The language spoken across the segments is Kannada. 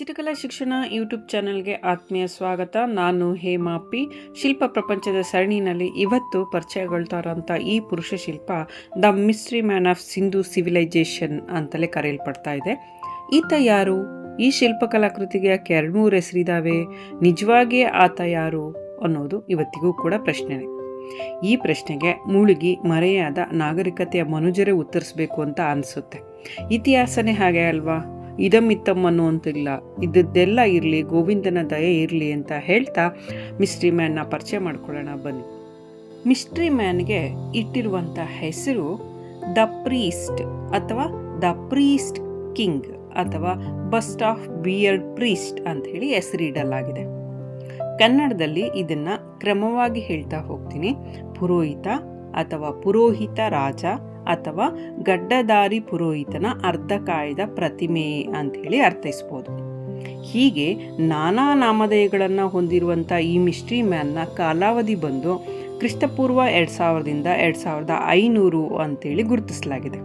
ಚಿತ್ರಕಲಾ ಶಿಕ್ಷಣ ಯೂಟ್ಯೂಬ್ ಚಾನೆಲ್ಗೆ ಆತ್ಮೀಯ ಸ್ವಾಗತ. ನಾನು ಹೇಮಾ ಪಿ. ಶಿಲ್ಪ ಪ್ರಪಂಚದ ಸರಣಿನಲ್ಲಿ ಇವತ್ತು ಪರಿಚಯಗೊಳ್ತಾ ಇರೋಂಥ ಈ ಪುರುಷ ಶಿಲ್ಪ the mystery man of Sindhu civilization ಅಂತಲೇ ಕರೆಯಲ್ಪಡ್ತಾ ಇದೆ. ಈತ ಯಾರು? ಈ ಶಿಲ್ಪಕಲಾಕೃತಿಗೆ 2-3 ಹೆಸರಿದ್ದಾವೆ. ನಿಜವಾಗಿಯೇ ಆತ ಯಾರು ಅನ್ನೋದು ಇವತ್ತಿಗೂ ಕೂಡ ಪ್ರಶ್ನೆನೇ. ಈ ಪ್ರಶ್ನೆಗೆ ಮುಳುಗಿ ಮರೆಯಾದ ನಾಗರಿಕತೆಯ ಮನುಜರೇ ಉತ್ತರಿಸಬೇಕು ಅಂತ ಅನಿಸುತ್ತೆ. ಇತಿಹಾಸನೇ ಹಾಗೆ ಅಲ್ವಾ? ಇದಮಿತ್ತಮ್ ಅನ್ನುವಂತಿಲ್ಲ, ಇದ್ದದ್ದೆಲ್ಲ ಇರಲಿ, ಗೋವಿಂದನ ದಯೆ ಇರಲಿ ಅಂತ ಹೇಳ್ತಾ ಮಿಸ್ಟ್ರಿ ಮ್ಯಾನ್ನ ಪರಿಚಯ ಮಾಡ್ಕೊಳ್ಳೋಣ ಬನ್ನಿ. ಮಿಸ್ಟ್ರಿ ಮ್ಯಾನ್ಗೆ ಇಟ್ಟಿರುವಂಥ ಹೆಸರು ದ ಪ್ರೀಸ್ಟ್ ಅಥವಾ ದ ಪ್ರೀಸ್ಟ್ ಕಿಂಗ್ ಅಥವಾ ಬಸ್ಟ್ ಆಫ್ ಬಿಯರ್ಡ್ ಪ್ರೀಸ್ಟ್ ಅಂತ ಹೇಳಿ ಹೆಸರಿಡಲಾಗಿದೆ. ಕನ್ನಡದಲ್ಲಿ ಇದನ್ನು ಕ್ರಮವಾಗಿ ಹೇಳ್ತಾ ಹೋಗ್ತೀನಿ. ಪುರೋಹಿತ ಅಥವಾ ಪುರೋಹಿತ ರಾಜ ಅಥವಾ ಗಡ್ಡಧಾರಿ ಪುರೋಹಿತನ ಅರ್ಧಕಾಯದ ಪ್ರತಿಮೆ ಅಂಥೇಳಿ ಅರ್ಥೈಸ್ಬೋದು. ಹೀಗೆ ನಾನಾ ನಾಮಧೇಯಗಳನ್ನು ಹೊಂದಿರುವಂಥ ಈ ಮಿಸ್ಟ್ರಿ ಮ್ಯಾನ್ನ ಕಾಲಾವಧಿ ಬಂದು ಕ್ರಿಸ್ತಪೂರ್ವ 2000ರಿಂದ 2500 ಅಂತೇಳಿ ಗುರುತಿಸಲಾಗಿದೆ.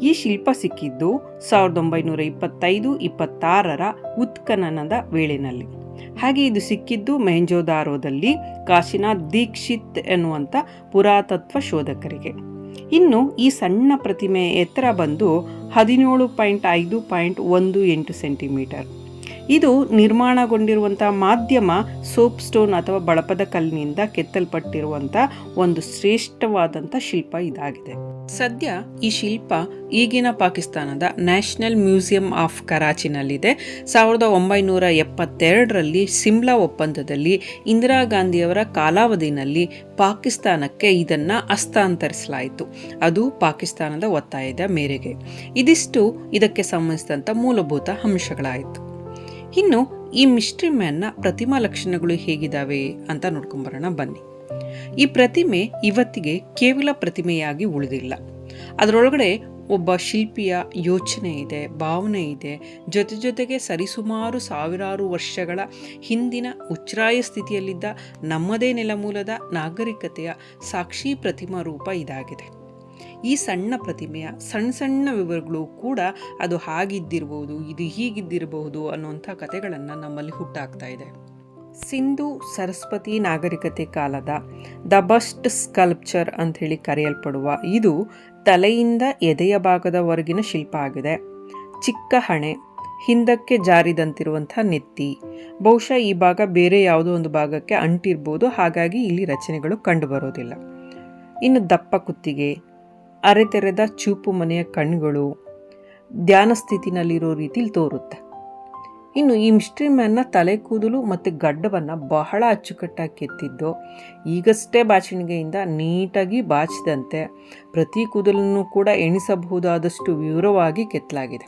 ಈ ಶಿಲ್ಪ ಸಿಕ್ಕಿದ್ದು 1925-26ರ ಉತ್ಖನನದ ವೇಳೆಯಲ್ಲಿ. ಹಾಗೆ ಇದು ಸಿಕ್ಕಿದ್ದು ಮೊಹೆಂಜೊದಾರೋದಲ್ಲಿ ಕಾಶಿನಾಥ್ ದೀಕ್ಷಿತ್ ಎನ್ನುವಂಥ ಪುರಾತತ್ವ ಶೋಧಕರಿಗೆ. ಇನ್ನು ಈ ಸಣ್ಣ ಪ್ರತಿಮೆ ಎತ್ತರ ಬಂದು 17.5.18 ಸೆಂಟಿಮೀಟರ್. ಇದು ನಿರ್ಮಾಣಗೊಂಡಿರುವಂಥ ಮಾಧ್ಯಮ ಸೋಪ್ ಸ್ಟೋನ್ ಅಥವಾ ಬಳಪದ ಕಲ್ಲಿನಿಂದ ಕೆತ್ತಲ್ಪಟ್ಟಿರುವಂಥ ಒಂದು ಶ್ರೇಷ್ಠವಾದಂಥ ಶಿಲ್ಪ ಇದಾಗಿದೆ. ಸದ್ಯ ಈ ಶಿಲ್ಪ ಈಗಿನ ಪಾಕಿಸ್ತಾನದ ನ್ಯಾಷನಲ್ ಮ್ಯೂಸಿಯಂ ಆಫ್ ಕರಾಚಿನಲ್ಲಿದೆ. 1972ರಲ್ಲಿ ಸಿಮ್ಲಾ ಒಪ್ಪಂದದಲ್ಲಿ ಇಂದಿರಾ ಗಾಂಧಿಯವರ ಕಾಲಾವಧಿನಲ್ಲಿ ಪಾಕಿಸ್ತಾನಕ್ಕೆ ಇದನ್ನು ಹಸ್ತಾಂತರಿಸಲಾಯಿತು. ಅದು ಪಾಕಿಸ್ತಾನದ ಒತ್ತಾಯದ ಮೇರೆಗೆ. ಇದಿಷ್ಟು ಇದಕ್ಕೆ ಸಂಬಂಧಿಸಿದಂಥ ಮೂಲಭೂತ ಅಂಶಗಳಾಯಿತು. ಇನ್ನು ಈ ಮಿಸ್ಟ್ರಿ ಮ್ಯಾನ್ನ ಪ್ರತಿಮಾ ಲಕ್ಷಣಗಳು ಹೇಗಿದ್ದಾವೆ ಅಂತ ನೋಡ್ಕೊಂಬರೋಣ ಬನ್ನಿ. ಈ ಪ್ರತಿಮೆ ಇವತ್ತಿಗೆ ಕೇವಲ ಪ್ರತಿಮೆಯಾಗಿ ಉಳಿದಿಲ್ಲ. ಅದರೊಳಗಡೆ ಒಬ್ಬ ಶಿಲ್ಪಿಯ ಯೋಚನೆ ಇದೆ, ಭಾವನೆ ಇದೆ. ಜೊತೆಗೆ ಸರಿಸುಮಾರು ಸಾವಿರಾರು ವರ್ಷಗಳ ಹಿಂದಿನ ಉಚ್ಛ್ರಾಯ ಸ್ಥಿತಿಯಲ್ಲಿದ್ದ ನಮ್ಮದೇ ನೆಲಮೂಲದ ನಾಗರಿಕತೆಯ ಸಾಕ್ಷಿ ಪ್ರತಿಮಾ ರೂಪ ಇದಾಗಿದೆ. ಈ ಸಣ್ಣ ಪ್ರತಿಮೆಯ ಸಣ್ಣ ವಿವರಗಳು ಕೂಡ ಅದು ಹಾಗಿದ್ದಿರಬಹುದು, ಇದು ಹೀಗಿದ್ದಿರಬಹುದು ಅನ್ನುವಂಥ ಕಥೆಗಳನ್ನು ನಮ್ಮಲ್ಲಿ ಹುಟ್ಟಾಗ್ತಾ ಇದೆ. ಸಿಂಧೂ ಸರಸ್ವತಿ ನಾಗರಿಕತೆ ಕಾಲದ ದ ಬಸ್ಟ್ ಸ್ಕಲ್ಪ್ಚರ್ ಅಂಥೇಳಿ ಕರೆಯಲ್ಪಡುವ ಇದು ತಲೆಯಿಂದ ಎದೆಯ ಭಾಗದವರೆಗಿನ ಶಿಲ್ಪ ಆಗಿದೆ. ಚಿಕ್ಕ ಹಣೆ, ಹಿಂದಕ್ಕೆ ಜಾರಿದಂತಿರುವಂಥ ನೆತ್ತಿ. ಬಹುಶಃ ಈ ಭಾಗ ಬೇರೆ ಯಾವುದೋ ಒಂದು ಭಾಗಕ್ಕೆ ಅಂಟಿರ್ಬೋದು, ಹಾಗಾಗಿ ಇಲ್ಲಿ ರಚನೆಗಳು ಕಂಡುಬರೋದಿಲ್ಲ. ಇನ್ನು ದಪ್ಪ ಕುತ್ತಿಗೆ, ಅರೆತೆರೆದ ಚೂಪು ಮನೆಯ ಕಣ್ಣುಗಳು, ಧ್ಯಾನ ಸ್ಥಿತಿನಲ್ಲಿರೋ ರೀತಿಲಿ ತೋರುತ್ತೆ. ಇನ್ನು ಈ ಮಿಸ್ಟ್ರಿ ಮ್ಯಾನ್ನ ತಲೆ ಕೂದಲು ಮತ್ತು ಗಡ್ಡವನ್ನು ಬಹಳ ಅಚ್ಚುಕಟ್ಟಾಗಿ ಕೆತ್ತಿದ್ದು, ಈಗಷ್ಟೇ ಬಾಚಣಿಗೆಯಿಂದ ನೀಟಾಗಿ ಬಾಚಿದಂತೆ ಪ್ರತಿ ಕೂದಲನ್ನು ಕೂಡ ಎಣಿಸಬಹುದಾದಷ್ಟು ವಿವರವಾಗಿ ಕೆತ್ತಲಾಗಿದೆ.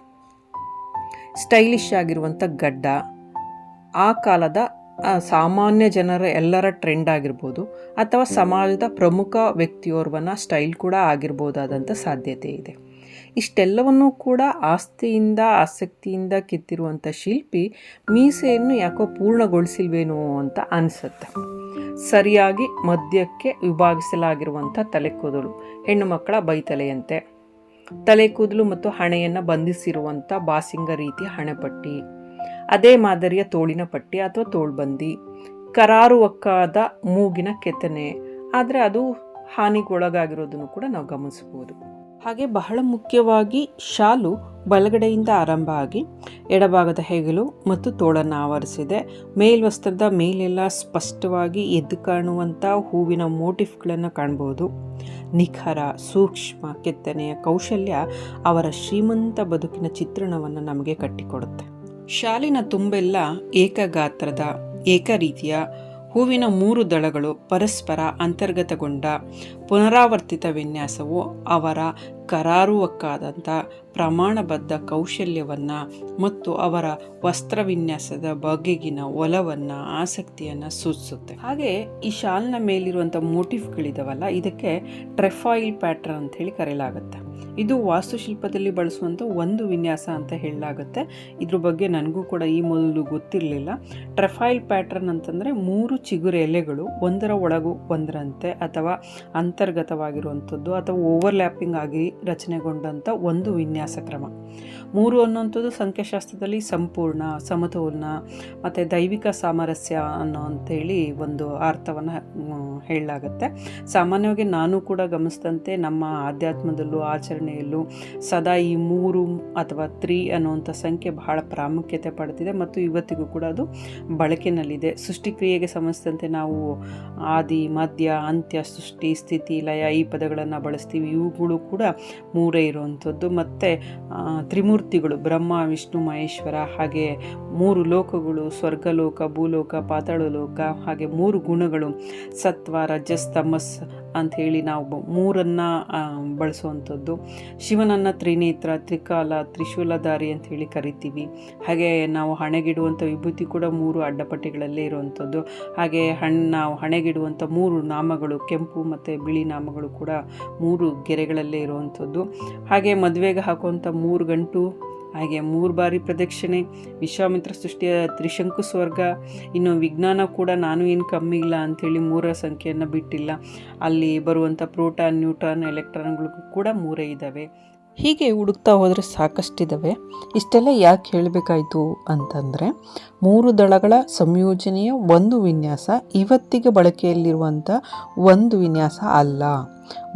ಸ್ಟೈಲಿಶ್ ಆಗಿರುವಂಥ ಗಡ್ಡ ಆ ಕಾಲದ ಸಾಮಾನ್ಯ ಜನರ ಎಲ್ಲರ ಟ್ರೆಂಡ್ ಆಗಿರ್ಬೋದು, ಅಥವಾ ಸಮಾಜದ ಪ್ರಮುಖ ವ್ಯಕ್ತಿಯೋರ್ವನ ಸ್ಟೈಲ್ ಕೂಡ ಆಗಿರ್ಬೋದಾದಂಥ ಸಾಧ್ಯತೆ ಇದೆ. ಇಷ್ಟೆಲ್ಲವನ್ನೂ ಕೂಡ ಆಸಕ್ತಿಯಿಂದ ಕೆತ್ತಿರುವಂಥ ಶಿಲ್ಪಿ ಮೀಸೆಯನ್ನು ಯಾಕೋ ಪೂರ್ಣಗೊಳಿಸಿಲ್ವೇನೋ ಅಂತ ಅನಿಸುತ್ತೆ. ಸರಿಯಾಗಿ ಮಧ್ಯಕ್ಕೆ ವಿಭಾಗಿಸಲಾಗಿರುವಂಥ ತಲೆ ಕೂದಲು, ಹೆಣ್ಣು ಮಕ್ಕಳ ಬೈತಲೆಯಂತೆ ತಲೆ ಕೂದಲು ಮತ್ತು ಹಣೆಯನ್ನು ಬಂಧಿಸಿರುವಂಥ ಬಾಸಿಂಗ ರೀತಿಯ ಹಣೆಪಟ್ಟಿ, ಅದೇ ಮಾದರಿಯ ತೋಳಿನ ಪಟ್ಟಿ ಅಥವಾ ತೋಳ್ಬಂದಿ, ಕರಾರುವಕ್ಕಾದ ಮೂಗಿನ ಕೆತ್ತನೆ, ಆದರೆ ಅದು ಹಾನಿಗೊಳಗಾಗಿರೋದನ್ನು ಕೂಡ ನಾವು ಗಮನಿಸಬಹುದು. ಹಾಗೆ ಬಹಳ ಮುಖ್ಯವಾಗಿ ಶಾಲು ಬಲಗಡೆಯಿಂದ ಆರಂಭ ಆಗಿ ಎಡಭಾಗದ ಹೆಗಲು ಮತ್ತು ತೋಳನ್ನು ಆವರಿಸಿದೆ. ಮೇಲ್ವಸ್ತ್ರದ ಮೇಲೆಲ್ಲ ಸ್ಪಷ್ಟವಾಗಿ ಎದ್ದು ಕಾಣುವಂಥ ಹೂವಿನ ಮೋಟಿಫ್ಗಳನ್ನು ಕಾಣ್ಬೋದು. ನಿಖರ ಸೂಕ್ಷ್ಮ ಕೆತ್ತನೆಯ ಕೌಶಲ್ಯ ಅವರ ಶ್ರೀಮಂತ ಬದುಕಿನ ಚಿತ್ರಣವನ್ನು ನಮಗೆ ಕಟ್ಟಿಕೊಡುತ್ತೆ. ಶಾಲಿನ ತುಂಬೆಲ್ಲ ಏಕಗಾತ್ರದ ಏಕರೀತಿಯ ಹೂವಿನ 3 ದಳಗಳು ಪರಸ್ಪರ ಅಂತರ್ಗತಗೊಂಡ ಪುನರಾವರ್ತಿತ ವಿನ್ಯಾಸವು ಅವರ ಕರಾರುವಕ್ಕಾದಂಥ ಪ್ರಮಾಣಬದ್ಧ ಕೌಶಲ್ಯವನ್ನು ಮತ್ತು ಅವರ ವಸ್ತ್ರ ವಿನ್ಯಾಸದ ಬಗೆಗಿನ ಒಲವನ್ನು, ಆಸಕ್ತಿಯನ್ನು ಸೂಚಿಸುತ್ತೆ. ಹಾಗೆ ಈ ಶಾಲ್ನ ಮೇಲಿರುವಂಥ ಮೋಟಿಫ್ಗಳಿದಾವಲ್ಲ, ಇದಕ್ಕೆ ಟ್ರೆಫಾಯಿಲ್ ಪ್ಯಾಟ್ರನ್ ಅಂಥೇಳಿ ಕರೆಯಲಾಗುತ್ತೆ. ಇದು ವಾಸ್ತುಶಿಲ್ಪದಲ್ಲಿ ಬಳಸುವಂಥ ಒಂದು ವಿನ್ಯಾಸ ಅಂತ ಹೇಳಲಾಗುತ್ತೆ. ಇದ್ರ ಬಗ್ಗೆ ನನಗೂ ಕೂಡ ಈ ಮೊದಲು ಗೊತ್ತಿರಲಿಲ್ಲ. ಟ್ರಫೈಲ್ ಪ್ಯಾಟ್ರನ್ ಅಂತಂದರೆ 3 ಚಿಗುರು ಎಲೆಗಳು ಒಂದರ ಒಳಗೂ ಒಂದರಂತೆ ಅಥವಾ ಅಂತರ್ಗತವಾಗಿರುವಂಥದ್ದು ಅಥವಾ ಓವರ್ಲ್ಯಾಪಿಂಗ್ ಆಗಿ ರಚನೆಗೊಂಡಂಥ ಒಂದು ವಿನ್ಯಾಸ ಕ್ರಮ. 3 ಅನ್ನುವಂಥದ್ದು ಸಂಖ್ಯಾಶಾಸ್ತ್ರದಲ್ಲಿ ಸಂಪೂರ್ಣ, ಸಮತೋಲನ ಮತ್ತು ದೈವಿಕ ಸಾಮರಸ್ಯ ಅನ್ನೋ ಅಂಥೇಳಿ ಒಂದು ಅರ್ಥವನ್ನು ಹೇಳಲಾಗುತ್ತೆ. ಸಾಮಾನ್ಯವಾಗಿ ನಾನು ಕೂಡ ಗಮನಿಸಿದಂತೆ ನಮ್ಮ ಆಧ್ಯಾತ್ಮದಲ್ಲೂ ಆಚರಣೆಯಲ್ಲೂ ಸದಾ ಈ 3 ಅಥವಾ 3 ಅನ್ನುವಂಥ ಸಂಖ್ಯೆ ಬಹಳ ಪ್ರಾಮುಖ್ಯತೆ ಪಡೆದಿದೆ ಮತ್ತು ಇವತ್ತಿಗೂ ಕೂಡ ಅದು ಬಳಕೆಯಲ್ಲಿದೆ. ಸೃಷ್ಟಿಕ್ರಿಯೆಗೆ ಸಂಬಂಧಿಸಿದಂತೆ ನಾವು ಆದಿ, ಮಧ್ಯ, ಅಂತ್ಯ, ಸೃಷ್ಟಿ, ಸ್ಥಿತಿ, ಲಯ ಈ ಪದಗಳನ್ನು ಬಳಸ್ತೀವಿ. ಇವುಗಳು ಕೂಡ 3 ಇರುವಂಥದ್ದು. ಮತ್ತು ತ್ರಿಮೂರ್ತಿಗಳು ಬ್ರಹ್ಮ, ವಿಷ್ಣು, ಮಹೇಶ್ವರ, ಹಾಗೆ 3 ಲೋಕಗಳು, ಸ್ವರ್ಗಲೋಕ, ಭೂಲೋಕ, ಪಾತಾಳಲೋಕ, ಹಾಗೆ 3 ಗುಣಗಳು ಸತ್ವ, ರಜಸ್, ತಮಸ್ ಅಂಥೇಳಿ ನಾವು 3 ಬಳಸುವಂಥದ್ದು. ಶಿವನನ್ನು ತ್ರಿನೇತ್ರ, ತ್ರಿಕಾಲ, ತ್ರಿಶೂಲಧಾರಿ ಅಂಥೇಳಿ ಕರಿತೀವಿ. ಹಾಗೆ ನಾವು ಹಣೆಗಿಡುವಂಥ ವಿಭೂತಿ ಕೂಡ 3 ಅಡ್ಡಪಟ್ಟಿಗಳಲ್ಲೇ ಇರುವಂಥದ್ದು. ಹಾಗೆ ನಾವು ಹಣೆಗಿಡುವಂಥ 3 ನಾಮಗಳು, ಕೆಂಪು ಮತ್ತು ಬಿಳಿ ನಾಮಗಳು ಕೂಡ 3 ಗೆರೆಗಳಲ್ಲೇ ಇರುವಂಥದ್ದು. ಹಾಗೆ ಮದುವೆಗೆ ಹಾಕುವಂಥ 3 ಗಂಟು, ಹಾಗೆ 3 ಬಾರಿ ಪ್ರದಕ್ಷಿಣೆ, ವಿಶ್ವಾಮಿತ್ರ ಸೃಷ್ಟಿಯ ತ್ರಿಶಂಕು ಸ್ವರ್ಗ. ಇನ್ನು ವಿಜ್ಞಾನ ಕೂಡ ನಾನು ಏನು ಕಮ್ಮಿ ಇಲ್ಲ ಅಂಥೇಳಿ 3 ಸಂಖ್ಯೆಯನ್ನು ಬಿಟ್ಟಿಲ್ಲ. ಅಲ್ಲಿ ಬರುವಂಥ ಪ್ರೋಟಾನ್, ನ್ಯೂಟ್ರಾನ್, ಎಲೆಕ್ಟ್ರಾನ್ಗಳಿಗೂ ಕೂಡ 3 ಇದ್ದಾವೆ. ಹೀಗೆ ಹುಡುಕ್ತಾ ಹೋದರೆ ಸಾಕಷ್ಟಿದ್ದಾವೆ. ಇಷ್ಟೆಲ್ಲ ಯಾಕೆ ಹೇಳಬೇಕಾಯಿತು ಅಂತಂದರೆ 3 ದಳಗಳ ಸಂಯೋಜನೆಯ ಒಂದು ವಿನ್ಯಾಸ ಇವತ್ತಿಗೆ ಬಳಕೆಯಲ್ಲಿರುವಂಥ ಒಂದು ವಿನ್ಯಾಸ ಅಲ್ಲ.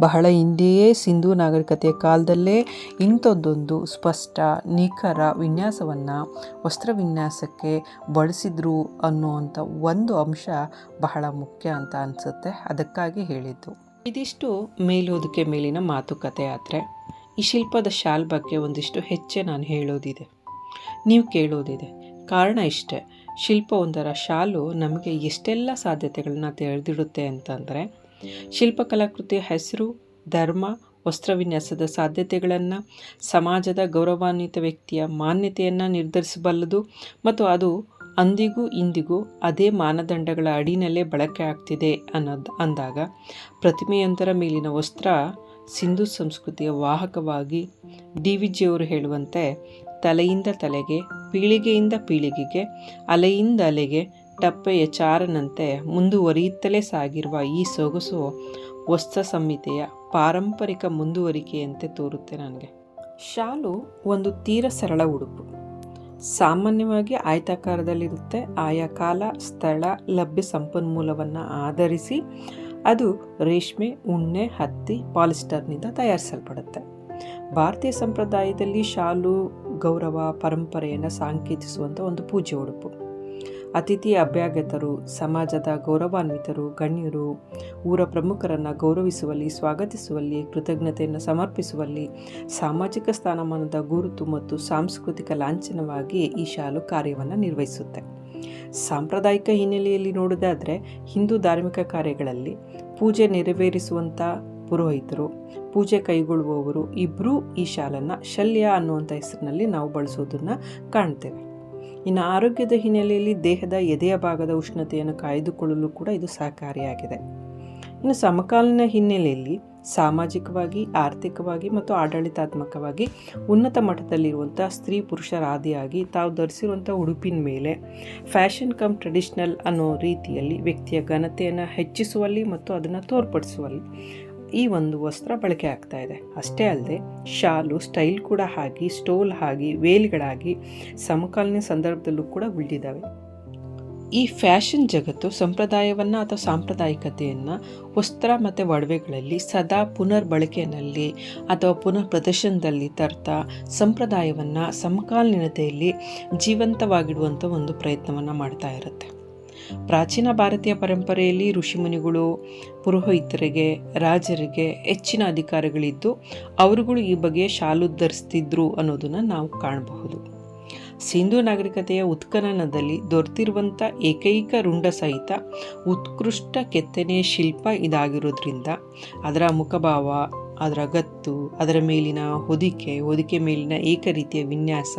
ಬಹಳ ಹಿಂದೆಯೇ ಸಿಂಧೂ ನಾಗರಿಕತೆಯ ಕಾಲದಲ್ಲೇ ಇಂಥದ್ದೊಂದು ಸ್ಪಷ್ಟ, ನಿಖರ ವಿನ್ಯಾಸವನ್ನು ವಸ್ತ್ರ ವಿನ್ಯಾಸಕ್ಕೆ ಬಳಸಿದ್ರು ಅನ್ನುವಂಥ ಒಂದು ಅಂಶ ಬಹಳ ಮುಖ್ಯ ಅಂತ ಅನಿಸುತ್ತೆ. ಅದಕ್ಕಾಗಿ ಹೇಳಿದ್ದು. ಇದಿಷ್ಟು ಮೇಲೋದಕ್ಕೆ ಮೇಲಿನ ಮಾತುಕತೆ. ಆದರೆ ಈ ಶಿಲ್ಪದ ಶಾಲ್ ಬಗ್ಗೆ ಒಂದಿಷ್ಟು ಹೆಚ್ಚೆ ನಾನು ಹೇಳೋದಿದೆ, ನೀವು ಕೇಳೋದಿದೆ. ಕಾರಣ ಇಷ್ಟೇ, ಶಿಲ್ಪವೊಂದರ ಶಾಲು ನಮಗೆ ಎಷ್ಟೆಲ್ಲ ಸಾಧ್ಯತೆಗಳನ್ನ ತೆರೆದಿಡುತ್ತೆ ಅಂತಂದರೆ, ಶಿಲ್ಪಕಲಾಕೃತಿಯ ಹೆಸರು, ಧರ್ಮ, ವಸ್ತ್ರವಿನ್ಯಾಸದ ಸಾಧ್ಯತೆಗಳನ್ನು, ಸಮಾಜದ ಗೌರವಾನ್ವಿತ ವ್ಯಕ್ತಿಯ ಮಾನ್ಯತೆಯನ್ನು ನಿರ್ಧರಿಸಬಲ್ಲದು ಮತ್ತು ಅದು ಅಂದಿಗೂ ಇಂದಿಗೂ ಅದೇ ಮಾನದಂಡಗಳ ಅಡಿನಲ್ಲೇ ಬಳಕೆ ಆಗ್ತಿದೆ ಅಂದಾಗ ಪ್ರತಿಮೆಯೊಂದರ ಮೇಲಿನ ವಸ್ತ್ರ ಸಿಂಧು ಸಂಸ್ಕೃತಿಯ ವಾಹಕವಾಗಿ DVಜಿಯವರು ಹೇಳುವಂತೆ ತಲೆಯಿಂದ ತಲೆಗೆ, ಪೀಳಿಗೆಯಿಂದ ಪೀಳಿಗೆಗೆ, ಅಲೆಯಿಂದ ಅಲೆಗೆ ಟಪ್ಪೆಯ ಚಾರನಂತೆ ಮುಂದುವರಿಯುತ್ತಲೇ ಸಾಗಿರುವ ಈ ಸೊಗಸು ವಸ್ತ್ರ ಸಂಹಿತೆಯ ಪಾರಂಪರಿಕ ಮುಂದುವರಿಕೆಯಂತೆ ತೋರುತ್ತೆ ನನಗೆ. ಶಾಲು ಒಂದು ತೀರ ಸರಳ ಉಡುಪು. ಸಾಮಾನ್ಯವಾಗಿ ಆಯತಾಕಾರದಲ್ಲಿರುತ್ತೆ. ಆಯಾ ಕಾಲ, ಸ್ಥಳ, ಲಭ್ಯ ಸಂಪನ್ಮೂಲವನ್ನು ಆಧರಿಸಿ ಅದು ರೇಷ್ಮೆ, ಉಣ್ಣೆ, ಹತ್ತಿ, ಪಾಲಿಸ್ಟರ್ನಿಂದ ತಯಾರಿಸಲ್ಪಡುತ್ತೆ. ಭಾರತೀಯ ಸಂಪ್ರದಾಯದಲ್ಲಿ ಶಾಲು ಗೌರವ, ಪರಂಪರೆಯನ್ನು ಸಾಂಕೇತಿಸುವಂಥ ಒಂದು ಪೂಜೆ ಉಡುಪು. ಅತಿಥಿ ಅಭ್ಯಾಗತರು, ಸಮಾಜದ ಗೌರವಾನ್ವಿತರು, ಗಣ್ಯರು, ಊರ ಪ್ರಮುಖರನ್ನು ಗೌರವಿಸುವಲ್ಲಿ, ಸ್ವಾಗತಿಸುವಲ್ಲಿ, ಕೃತಜ್ಞತೆಯನ್ನು ಸಮರ್ಪಿಸುವಲ್ಲಿ ಸಾಮಾಜಿಕ ಸ್ಥಾನಮಾನದ ಗುರುತು ಮತ್ತು ಸಾಂಸ್ಕೃತಿಕ ಲಾಂಛನವಾಗಿ ಈ ಶಾಲು ಕಾರ್ಯವನ್ನು ನಿರ್ವಹಿಸುತ್ತೆ. ಸಾಂಪ್ರದಾಯಿಕ ಹಿನ್ನೆಲೆಯಲ್ಲಿ ನೋಡೋದಾದರೆ ಹಿಂದೂ ಧಾರ್ಮಿಕ ಕಾರ್ಯಗಳಲ್ಲಿ ಪೂಜೆ ನೆರವೇರಿಸುವಂಥ ಪುರೋಹಿತರು, ಪೂಜೆ ಕೈಗೊಳ್ಳುವವರು ಇಬ್ಬರೂ ಈ ಶಾಲನ್ನು ಶಲ್ಯ ಅನ್ನುವಂಥ ಹೆಸರಿನಲ್ಲಿ ನಾವು ಬಳಸೋದನ್ನು ಕಾಣ್ತೇವೆ. ಇನ್ನು ಆರೋಗ್ಯದ ಹಿನ್ನೆಲೆಯಲ್ಲಿ ದೇಹದ ಎದೆಯ ಭಾಗದ ಉಷ್ಣತೆಯನ್ನು ಕಾಯ್ದುಕೊಳ್ಳಲು ಕೂಡ ಇದು ಸಹಕಾರಿಯಾಗಿದೆ. ಇನ್ನು ಸಮಕಾಲೀನ ಹಿನ್ನೆಲೆಯಲ್ಲಿ ಸಾಮಾಜಿಕವಾಗಿ, ಆರ್ಥಿಕವಾಗಿ ಮತ್ತು ಆಡಳಿತಾತ್ಮಕವಾಗಿ ಉನ್ನತ ಮಟ್ಟದಲ್ಲಿರುವಂಥ ಸ್ತ್ರೀ ಪುರುಷರ ಆದಿಯಾಗಿ ತಾವು ಧರಿಸಿರುವಂಥ ಉಡುಪಿನ ಮೇಲೆ ಫ್ಯಾಷನ್ ಕಮ್ ಟ್ರೆಡಿಷ್ನಲ್ ಅನ್ನೋ ರೀತಿಯಲ್ಲಿ ವ್ಯಕ್ತಿಯ ಘನತೆಯನ್ನು ಹೆಚ್ಚಿಸುವಲ್ಲಿ ಮತ್ತು ಅದನ್ನು ತೋರ್ಪಡಿಸುವಲ್ಲಿ ಈ ಒಂದು ವಸ್ತ್ರ ಬಳಕೆ ಆಗ್ತಾ ಇದೆ. ಅಷ್ಟೇ ಅಲ್ಲದೆ ಶಾಲು ಸ್ಟೈಲ್ ಕೂಡ ಆಗಿ, ಸ್ಟೋಲ್ ಆಗಿ, ವೇಲ್ಗಳಾಗಿ ಸಮಕಾಲೀನ ಸಂದರ್ಭದಲ್ಲೂ ಕೂಡ ಉಳಿದಿದ್ದಾವೆ. ಈ ಫ್ಯಾಷನ್ ಜಗತ್ತು ಸಂಪ್ರದಾಯವನ್ನು ಅಥವಾ ಸಾಂಪ್ರದಾಯಿಕತೆಯನ್ನು ವಸ್ತ್ರ ಮತ್ತು ಒಡವೆಗಳಲ್ಲಿ ಸದಾ ಪುನರ್ ಬಳಕೆಯಲ್ಲಿ ಅಥವಾ ಪುನರ್ ಪ್ರದರ್ಶನದಲ್ಲಿ ತರ್ತಾ ಸಂಪ್ರದಾಯವನ್ನು ಸಮಕಾಲೀನತೆಯಲ್ಲಿ ಜೀವಂತವಾಗಿಡುವಂಥ ಒಂದು ಪ್ರಯತ್ನವನ್ನು ಮಾಡ್ತಾ ಇರುತ್ತೆ. ಪ್ರಾಚೀನ ಭಾರತೀಯ ಪರಂಪರೆಯಲ್ಲಿ ಋಷಿಮುನಿಗಳು, ಪುರೋಹಿತರಿಗೆ, ರಾಜರಿಗೆ ಹೆಚ್ಚಿನ ಅಧಿಕಾರಗಳಿದ್ದು ಅವರುಗಳು ಈ ಬಗೆಯ ಶಾಲು ಧರಿಸ್ತಿದ್ರು ಅನ್ನೋದನ್ನು ನಾವು ಕಾಣಬಹುದು. ಸಿಂಧೂ ನಾಗರಿಕತೆಯ ಉತ್ಖನನದಲ್ಲಿ ದೊರೆತಿರುವಂಥ ಏಕೈಕ ರುಂಡ ಸಹಿತ ಉತ್ಕೃಷ್ಟ ಕೆತ್ತನೆಯ ಶಿಲ್ಪ ಇದಾಗಿರೋದ್ರಿಂದ ಅದರ ಮುಖಭಾವ, ಅದರ ಗತ್ತು, ಅದರ ಮೇಲಿನ ಹೊದಿಕೆ ಮೇಲಿನ ಏಕರೀತಿಯ ವಿನ್ಯಾಸ,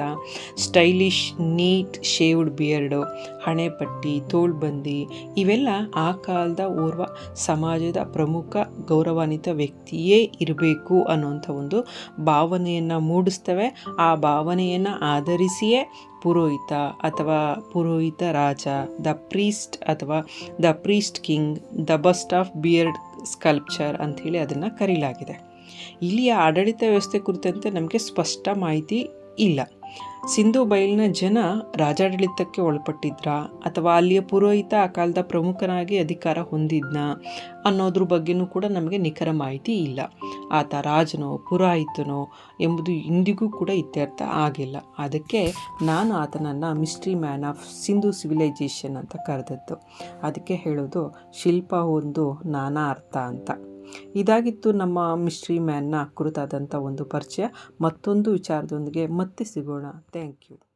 ಸ್ಟೈಲಿಶ್ ನೀಟ್ ಶೇವ್ಡ್ ಬಿಯರ್ಡು, ಹಣೆಪಟ್ಟಿ, ತೋಳ್ಬಂದಿ ಇವೆಲ್ಲ ಆ ಕಾಲದ ಓರ್ವ ಸಮಾಜದ ಪ್ರಮುಖ ಗೌರವಾನ್ವಿತ ವ್ಯಕ್ತಿಯೇ ಇರಬೇಕು ಅನ್ನೋಂಥ ಒಂದು ಭಾವನೆಯನ್ನು ಮೂಡಿಸ್ತವೆ. ಆ ಭಾವನೆಯನ್ನು ಆಧರಿಸಿಯೇ ಪುರೋಹಿತ ಅಥವಾ ಪುರೋಹಿತ ರಾಜ, ದ ಪ್ರೀಸ್ಟ್ ಅಥವಾ the priest king, the bust of beard sculpture ಅಂಥೇಳಿ ಅದನ್ನು ಕರೀಲಾಗಿದೆ. ಇಲ್ಲಿಯ ಆಡಳಿತ ವ್ಯವಸ್ಥೆ ಕುರಿತಂತೆ ನಮಗೆ ಸ್ಪಷ್ಟ ಮಾಹಿತಿ ಇಲ್ಲ. ಸಿಂಧೂ ಬಯಲಿನ ಜನ ರಾಜಾಡಳಿತಕ್ಕೆ ಒಳಪಟ್ಟಿದ್ರಾ ಅಥವಾ ಅಲ್ಲಿಯ ಪುರೋಹಿತ ಆ ಕಾಲದ ಪ್ರಮುಖನಾಗಿ ಅಧಿಕಾರ ಹೊಂದಿದ್ನ ಅನ್ನೋದ್ರ ಬಗ್ಗೆನೂ ಕೂಡ ನಮಗೆ ನಿಖರ ಮಾಹಿತಿ ಇಲ್ಲ. ಆತ ರಾಜನೋ ಪುರೋಹಿತನೋ ಎಂಬುದು ಇಂದಿಗೂ ಕೂಡ ಇತ್ಯರ್ಥ ಆಗಿಲ್ಲ. ಅದಕ್ಕೆ ನಾನು ಆತನನ್ನು mystery man of Sindhu civilisation ಅಂತ ಕರೆದದ್ದು. ಅದಕ್ಕೆ ಹೇಳೋದು ಶಿಲ್ಪ ಒಂದು ನಾನಾ ಅರ್ಥ ಅಂತ. ಇದಾಗಿತ್ತು ನಮ್ಮ ಮಿಸ್ಟ್ರಿ ಮ್ಯಾನ್ನ ಕುರಿತಾದಂಥ ಒಂದು ಪರಿಚಯ. ಮತ್ತೊಂದು ವಿಚಾರದೊಂದಿಗೆ ಮತ್ತೆ ಸಿಗೋಣ. Thank you.